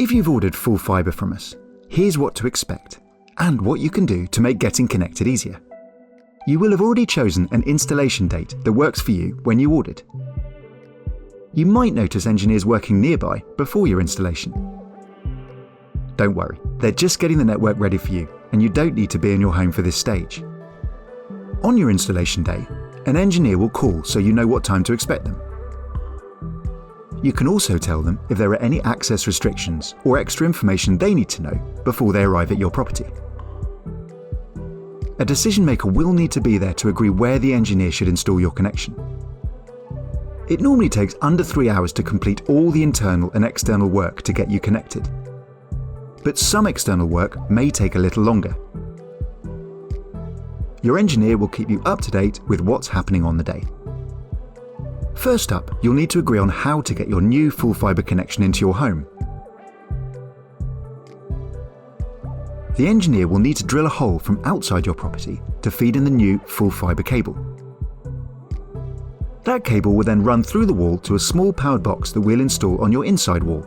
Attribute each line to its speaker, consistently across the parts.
Speaker 1: If you've ordered full fibre from us, here's what to expect and what you can do to make getting connected easier. You will have already chosen an installation date that works for you when you ordered. You might notice engineers working nearby before your installation. Don't worry, they're just getting the network ready for you, and you don't need to be in your home for this stage. On your installation day, an engineer will call so you know what time to expect them. You can also tell them if there are any access restrictions or extra information they need to know before they arrive at your property. A decision maker will need to be there to agree where the engineer should install your connection. It normally takes under 3 hours to complete all the internal and external work to get you connected. But some external work may take a little longer. Your engineer will keep you up to date with what's happening on the day. First up, you'll need to agree on how to get your new full fibre connection into your home. The engineer will need to drill a hole from outside your property to feed in the new full fibre cable. That cable will then run through the wall to a small powered box that we'll install on your inside wall.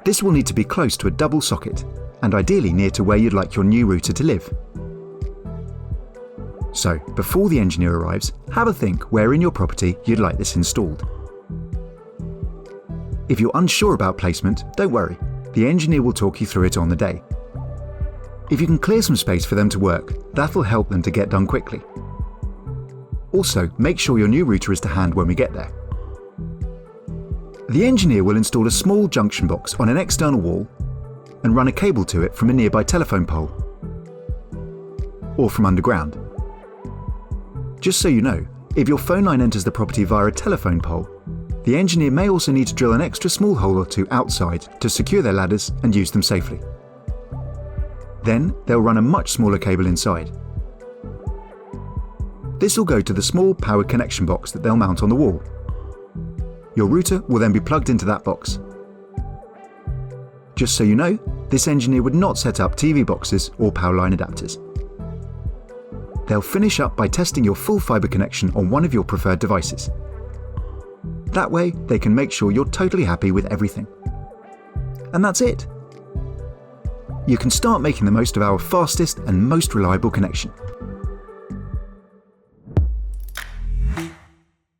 Speaker 1: This will need to be close to a double socket and ideally near to where you'd like your new router to live. So, before the engineer arrives, have a think where in your property you'd like this installed. If you're unsure about placement, don't worry, the engineer will talk you through it on the day. If you can clear some space for them to work, that'll help them to get done quickly. Also, make sure your new router is to hand when we get there. The engineer will install a small junction box on an external wall and run a cable to it from a nearby telephone pole or from underground. Just so you know, if your phone line enters the property via a telephone pole, the engineer may also need to drill an extra small hole or two outside to secure their ladders and use them safely. Then they'll run a much smaller cable inside. This will go to the small powered connection box that they'll mount on the wall. Your router will then be plugged into that box. Just so you know, this engineer would not set up TV boxes or power line adapters. They'll finish up by testing your full fibre connection on one of your preferred devices. That way, they can make sure you're totally happy with everything. And that's it. You can start making the most of our fastest and most reliable connection.